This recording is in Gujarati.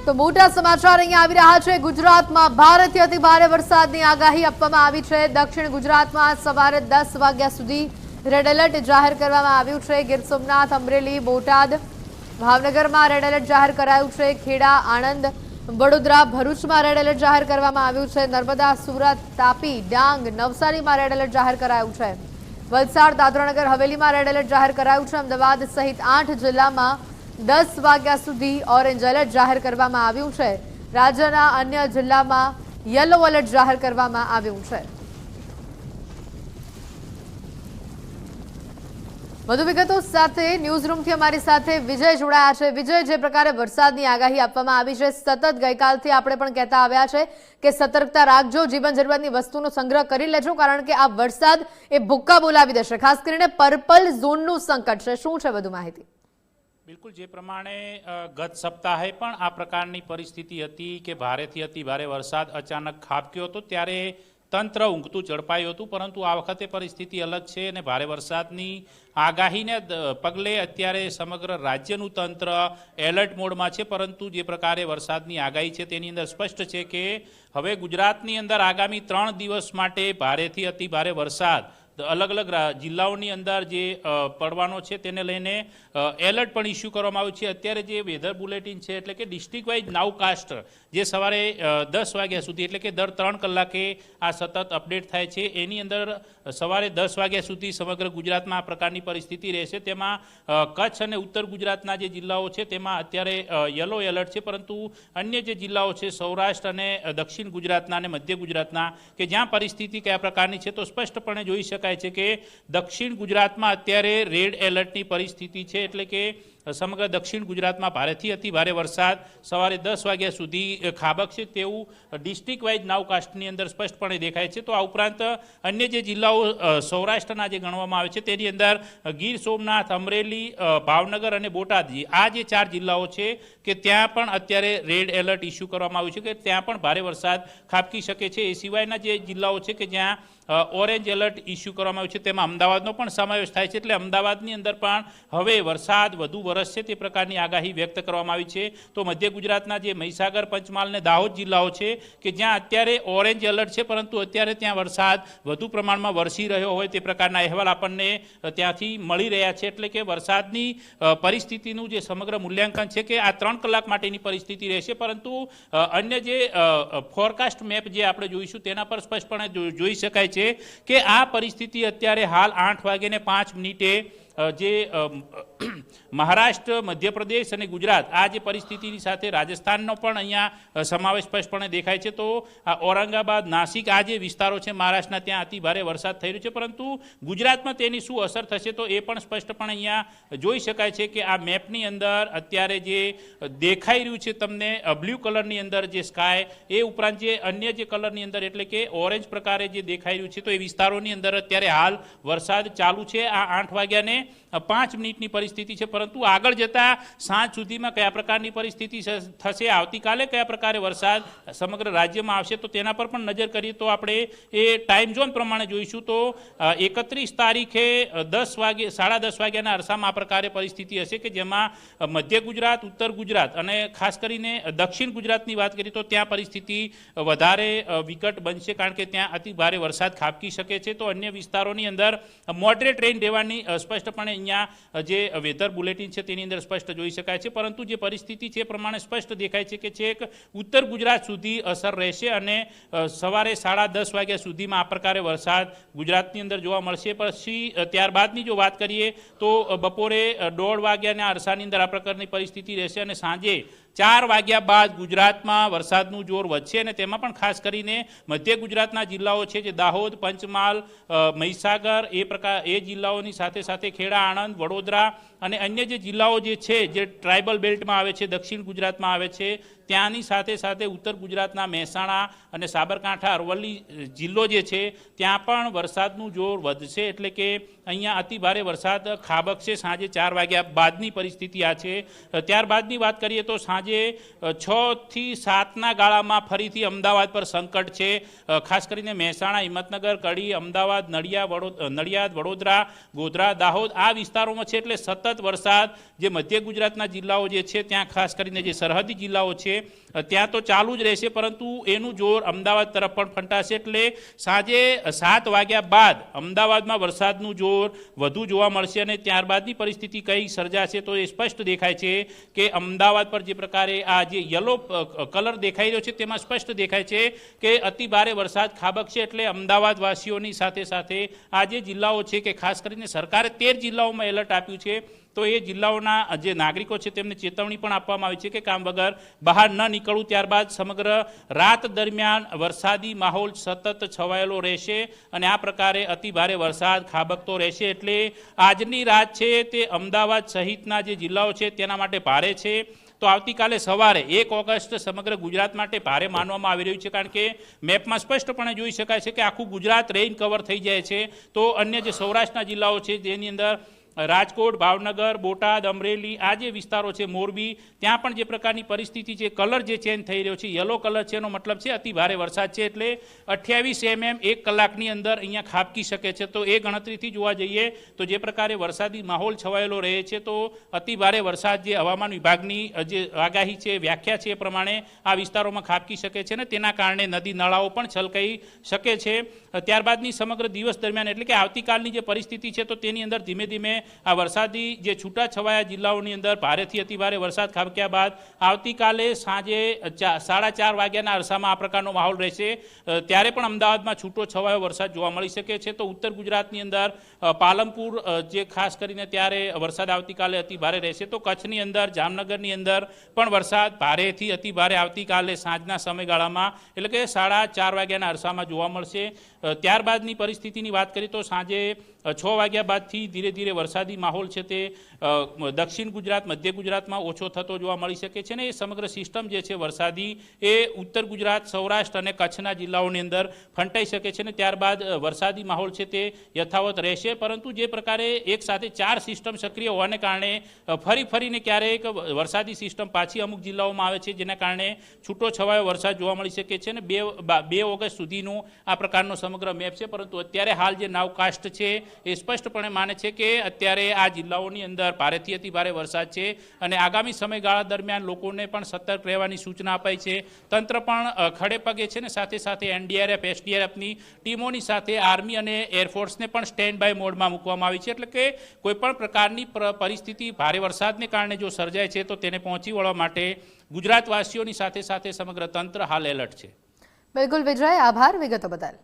તો મોટા સમાચાર અહીંયા આવી રહ્યા છે। ગુજરાતમાં ભારેથી અતિ ભારે વરસાદની આગાહી આપવામાં આવી છે। દક્ષિણ ગુજરાતમાં સવારે 10 વાગ્યા સુધી રેડ એલર્ટ જાહેર કરવામાં આવ્યું છે। ગીર સોમનાથ, અમરેલી, બોટાદ, ભાવનગરમાં રેડ એલર્ટ જાહેર કરાયું છે। ખેડા, આણંદ, વડોદરા, ભરૂચમાં રેડ એલર્ટ જાહેર કરવામાં આવ્યું છે। નર્મદા, સુરત, તાપી, ડાંગ, નવસારીમાં રેડ એલર્ટ જાહેર કરાયું છે। વલસાડ, દાદરાનગર હવેલીમાં રેડ એલર્ટ જાહેર કરાયું છે। અમદાવાદ સહિત 8 જિલ્લામાં 10 વાગ્યા સુધી ઓરેન્જ એલર્ટ જાહેર કરવામાં આવ્યું છે। રાજ્યના અન્ય જિલ્લામાં યલો એલર્ટ જાહેર કરવામાં આવ્યું છે। વધુ વિગતો સાથે ન્યૂઝ રૂમથી અમારી સાથે વિજય જોડાયા છે। વિજય, જે પ્રકારે વરસાદની આગાહી આપવામાં આવી છે, સતત ગઈકાલથી આપણે પણ કહેતા આવ્યા છે કે સતર્કતા રાખજો, જીવન જરૂરિયાતની વસ્તુનો સંગ્રહ કરી લેજો, કારણ કે આ વરસાદ એ ભૂક્કા બોલાવી દેશે। ખાસ કરીને પર્પલ ઝોનનું સંકટ છે, શું છે વધુ માહિતી? બિલકુલ, જે પ્રમાણે ગત સપ્તાહે પણ આ પ્રકારની પરિસ્થિતિ હતી કે ભારેથી અતિ ભારે વરસાદ અચાનક ખાબક્યો હતો, ત્યારે તંત્ર ઊંઘતું ઝડપાયું હતું, પરંતુ આ વખતે પરિસ્થિતિ અલગ છે અને ભારે વરસાદની આગાહીને પગલે અત્યારે સમગ્ર રાજ્યનું તંત્ર એલર્ટ મોડમાં છે। પરંતુ જે પ્રકારે વરસાદની આગાહી છે તેની અંદર સ્પષ્ટ છે કે હવે ગુજરાતની અંદર આગામી 3 દિવસ માટે ભારેથી અતિ ભારે વરસાદ અલગ અલગ જિલ્લાઓની અંદર જે પડવાનો છે તેને લઈને એલર્ટ પણ ઇસ્યુ કરવામાં આવ્યું છે। અત્યારે જે વેધર બુલેટિન છે, એટલે કે ડિસ્ટ્રિક્ટ વાઇઝ નાઉકાસ્ટ, જે સવારે 10 વાગ્યા સુધી, એટલે કે દર 3 કલાકે આ સતત અપડેટ થાય છે, એની અંદર સવારે 10 વાગ્યા સુધી સમગ્ર ગુજરાતમાં આ પ્રકારની પરિસ્થિતિ રહેશે। તેમાં કચ્છ અને ઉત્તર ગુજરાતના જે જિલ્લાઓ છે તેમાં અત્યારે યલો એલર્ટ છે, પરંતુ અન્ય જે જિલ્લાઓ છે સૌરાષ્ટ્ર અને દક્ષિણ ગુજરાતના અને મધ્ય ગુજરાતના, કે જ્યાં પરિસ્થિતિ કયા પ્રકારની છે, તો સ્પષ્ટપણે જોઈ શકાય છે કે દક્ષિણ ગુજરાતમાં અત્યારે રેડ એલર્ટની પરિસ્થિતિ છે। એટલે કે સમગ્ર દક્ષિણ ગુજરાતમાં ભારેથી અતિ ભારે વરસાદ સવારે 10 વાગ્યા સુધી ખાબકશે તેવું ડિસ્ટ્રિક્ટ વાઇઝ નાઉકાસ્ટની અંદર સ્પષ્ટપણે દેખાય છે। તો આ ઉપરાંત અન્ય જે જિલ્લાઓ સૌરાષ્ટ્રના જે ગણવામાં આવે છે તેની અંદર ગીર સોમનાથ, અમરેલી, ભાવનગર અને બોટાદ, આ જે 4 જિલ્લાઓ છે કે ત્યાં પણ અત્યારે રેડ એલર્ટ ઇસ્યુ કરવામાં આવ્યું છે કે ત્યાં પણ ભારે વરસાદ ખાબકી શકે છે। એ સિવાયના જે જિલ્લાઓ છે કે જ્યાં ઓરેન્જ એલર્ટ ઇસ્યુ કરવામાં આવ્યું છે તેમાં અમદાવાદનો પણ સમાવેશ થાય છે। એટલે અમદાવાદની અંદર પણ હવે વરસાદ વધુ વરસશે તે પ્રકારની આગાહી વ્યક્ત કરવામાં આવી છે। તો મધ્ય ગુજરાતના જે મહીસાગર, પંચમહાલ અને દાહોદ જિલ્લાઓ છે કે જ્યાં અત્યારે ઓરેન્જ એલર્ટ છે, પરંતુ અત્યારે ત્યાં વરસાદ વધુ પ્રમાણમાં વરસી રહ્યો હોય તે પ્રકારના અહેવાલ આપણને ત્યાંથી મળી રહ્યા છે। એટલે કે વરસાદની પરિસ્થિતિનું જે સમગ્ર મૂલ્યાંકન છે કે આ 3 કલાક માટેની પરિસ્થિતિ રહેશે, પરંતુ અન્ય જે ફોરકાસ્ટ મેપ જે આપણે જોઈશું તેના પર સ્પષ્ટપણે જોઈ શકાય છે કે આ પરિસ્થિતિ અત્યારે હાલ 8:05 જે મહારાષ્ટ્ર, મધ્યપ્રદેશ અને ગુજરાત, આ જે પરિસ્થિતિની સાથે રાજસ્થાનનો પણ અહીંયા સમાવેશ સ્પષ્ટપણે દેખાય છે। તો આ ઔરંગાબાદ, નાસિક, આ જે વિસ્તારો છે મહારાષ્ટ્રના, ત્યાં અતિ ભારે વરસાદ થઈ રહ્યો છે, પરંતુ ગુજરાતમાં તેની શું અસર થશે તો એ પણ સ્પષ્ટપણે અહીંયા જોઈ શકાય છે કે આ મેપની અંદર અત્યારે જે દેખાઈ રહ્યું છે તમને બ્લુ કલરની અંદર જે સ્કાય, એ ઉપરાંત જે અન્ય જે કલરની અંદર એટલે કે ઓરેન્જ પ્રકારે જે દેખાઈ રહ્યું છે, તો એ વિસ્તારોની અંદર અત્યારે હાલ વરસાદ ચાલુ છે। આ 8:05 પરિસ્થિતિ છે, પરંતુ આગળ જતા સાંજ સુધીમાં કયા પ્રકારની પરિસ્થિતિ થશે, આવતીકાલે કયા પ્રકારે વરસાદ સમગ્ર રાજ્યમાં આવશે, તો તેના પર પણ નજર કરીએ તો આપણે એ ટાઈમ ઝોન પ્રમાણે જોઈશું તો 31 તારીખે 10 વાગે, 10:30 વાગ્યાના અરસામાં આ પ્રકારે પરિસ્થિતિ હશે કે જેમાં મધ્ય ગુજરાત, ઉત્તર ગુજરાત અને ખાસ કરીને દક્ષિણ ગુજરાતની વાત કરીએ તો ત્યાં પરિસ્થિતિ વધારે વિકટ બનશે, કારણ કે ત્યાં અતિ ભારે વરસાદ ખાબકી શકે છે। તો અન્ય વિસ્તારોની અંદર મોડરેટ રેન રહેવાની સ્પષ્ટપણે અહીંયા જે વેધર બુલેટિન છે તેની અંદર સ્પષ્ટ જોઈ શકાય છે, પરંતુ જે પરિસ્થિતિ છે એ પ્રમાણે સ્પષ્ટ દેખાય છે કે છેક ઉત્તર ગુજરાત સુધી અસર રહેશે અને સવારે 10:30 વાગ્યા સુધીમાં આ પ્રકારે વરસાદ ગુજરાતની અંદર જોવા મળશે। પછી ત્યારબાદની જો વાત કરીએ તો બપોરે 1:30 વાગ્યાના અરસાની અંદર આ પ્રકારની પરિસ્થિતિ રહેશે અને સાંજે 4 વાગ્યા બાદ ગુજરાતમાં વરસાદનું જોર વધશે અને તેમાં પણ ખાસ કરીને મધ્ય ગુજરાતના જિલ્લાઓ છે જે દાહોદ, પંચમહાલ, મહીસાગર, એ જિલ્લાઓની સાથે સાથે ખેડા, આણંદ, વડોદરા અને અન્ય જે જિલ્લાઓ જે છે જે ટ્રાઇબલ બેલ્ટમાં આવે છે, દક્ષિણ ગુજરાતમાં આવે છે, ત્યાંની સાથે સાથે ઉત્તર ગુજરાતના મહેસાણા અને સાબરકાંઠા, અરવલ્લી જિલ્લો જે છે ત્યાં પણ વરસાદનું જોર વધશે। એટલે કે અહીંયા અતિ ભારે વરસાદ ખાબકશે સાંજે 4 વાગ્યા બાદની પરિસ્થિતિ આ છે। ત્યારબાદની વાત કરીએ તો સાંજે 6 થી 7ના ગાળામાં ફરીથી અમદાવાદ પર સંકટ છે। ખાસ કરીને મહેસાણા, હિંમતનગર, કડી, અમદાવાદ, નડિયાદ, વડોદરા, ગોધરા, દાહોદ, આ વિસ્તારોમાં છે। એટલે સતત સતત વરસાદ જે મધ્ય ગુજરાતના જિલ્લાઓ જે છે ત્યાં ખાસ કરીને જે સરહદી જિલ્લાઓ છે ત્યાં તો ચાલુ જ રહેશે, પરંતુ એનું જોર અમદાવાદ તરફ પણ ફંટાશે. એટલે સાંજે 7 વાગ્યા બાદ અમદાવાદમાં વરસાદનું જોર વધુ જોવા મળશે અને ત્યારબાદની પરિસ્થિતિ કઈ સર્જાશે તો એ સ્પષ્ટ દેખાય છે કે અમદાવાદ પર જે પ્રકારે આ જે યલો કલર દેખાઈ રહ્યો છે તેમાં સ્પષ્ટ દેખાય છે કે અતિ ભારે વરસાદ ખાબકશે. એટલે અમદાવાદવાસીઓની સાથે સાથે આ જે જિલ્લાઓ છે કે ખાસ કરીને સરકારે 13 જિલ્લાઓમાં એલર્ટ આપ્યું છે, તો એ જિલ્લાઓના જે નાગરિકો છે તેમને ચેતવણી પણ આપવામાં આવી છે કે કામ વગર બહાર ન નીકળવું. ત્યારબાદ સમગ્ર રાત દરમિયાન વરસાદી માહોલ સતત છવાયેલો રહેશે અને આ પ્રકારે અતિ ભારે વરસાદ ખાબકતો રહેશે. એટલે આજની રાત છે તે અમદાવાદ સહિતના જે જિલ્લાઓ છે તેના માટે ભારે છે. તો આવતીકાલે સવારે 1 ઓગસ્ટ સમગ્ર ગુજરાત માટે ભારે માનવામાં આવી રહ્યું છે, કારણ કે મેપમાં સ્પષ્ટપણે જોઈ શકાય છે કે આખું ગુજરાત રેઇન કવર થઈ જાય છે. તો અન્ય જે સૌરાષ્ટ્રના જિલ્લાઓ છે જેની અંદર રાજકોટ, ભાવનગર, બોટાદ, અમરેલી આ જે વિસ્તારો છે, મોરબી, ત્યાં પણ જે પ્રકારની પરિસ્થિતિ છે, કલર જે ચેન્જ થઈ રહ્યો છે, યલો કલર છે, એનો મતલબ છે અતિ ભારે વરસાદ છે. એટલે 28 mm 1 કલાકની અંદર અહીંયા ખાબકી શકે છે. તો એ ગણતરીથી જોવા જઈએ તો જે પ્રકારે વરસાદી માહોલ છવાયેલો રહે છે તો અતિ ભારે વરસાદ જે હવામાન વિભાગની જે આગાહી છે, વ્યાખ્યા છે, એ પ્રમાણે આ વિસ્તારોમાં ખાબકી શકે છે અને તેના કારણે નદી નાળાઓ પણ છલકાઈ શકે છે. ત્યારબાદની સમગ્ર દિવસ દરમિયાન એટલે કે આવતીકાલની જે પરિસ્થિતિ છે તો તેની અંદર ધીમે ધીમે આ વરસાદી જે છૂટાછવાયા જિલ્લાઓની અંદર ભારેથી અતિ ભારે વરસાદ ખાબક્યા બાદ આવતીકાલે સાંજે 4:30 વાગ્યાના અરસામાં આ પ્રકારનો માહોલ રહેશે. ત્યારે પણ અમદાવાદમાં છૂટો છવાયો વરસાદ જોવા મળી શકે છે. તો ઉત્તર ગુજરાતની અંદર પાલનપુર જે ખાસ કરીને ત્યારે વરસાદ આવતીકાલે અતિ ભારે રહેશે. તો કચ્છની અંદર, જામનગરની અંદર પણ વરસાદ ભારેથી અતિ ભારે આવતીકાલે સાંજના સમયગાળામાં એટલે કે 4:30 વાગ્યાના અરસામાં જોવા મળશે. ત્યારબાદની પરિસ્થિતિની વાત કરીએ તો સાંજે 6 વાગ્યા બાદથી ધીરે ધીરે વરસાદી માહોલ છે તે દક્ષિણ ગુજરાત, મધ્ય ગુજરાતમાં ઓછો થતો જોવા મળી શકે છે ને એ સમગ્ર સિસ્ટમ જે છે વરસાદી એ ઉત્તર ગુજરાત, સૌરાષ્ટ્ર અને કચ્છના જિલ્લાઓની અંદર ફંટાઈ શકે છે ને ત્યારબાદ વરસાદી માહોલ છે તે યથાવત રહેશે. પરંતુ જે પ્રકારે એક સાથે 4 સિસ્ટમ સક્રિય હોવાને કારણે ફરીને ક્યારેક વરસાદી સિસ્ટમ પાછી અમુક જિલ્લાઓમાં આવે છે, જેના કારણે છૂટો છવાયો વરસાદ જોવા મળી શકે છે ને 2 ઓગસ્ટ સુધીનું આ પ્રકારનો સમગ્ર મેપ છે. પરંતુ અત્યારે હાલ જે નાવકાસ્ટ છે એ સ્પષ્ટપણે માને છે કે અત્યારે આ જિલ્લાઓની અંદર ભારેથી અતિ ભારે વરસાદ છે અને આગામી સમયગાળા દરમિયાન લોકોને પણ સતર્ક રહેવાની સૂચના અપાઈ છે. તંત્ર પણ ખડે પગે છે ને સાથે સાથે NDRF, SDRFની ટીમોની સાથે આર્મી અને એરફોર્સને પણ સ્ટેન્ડ બાય મોડમાં મૂકવામાં આવી છે. એટલે કે કોઈપણ પ્રકારની પરિસ્થિતિ ભારે વરસાદને કારણે જો સર્જાય છે તો તેને પહોંચી વળવા માટે ગુજરાતવાસીઓની સાથે સાથે સમગ્ર તંત્ર હાલ એલર્ટ છે. બિલકુલ વિજય, આભાર વિગતો બદલ.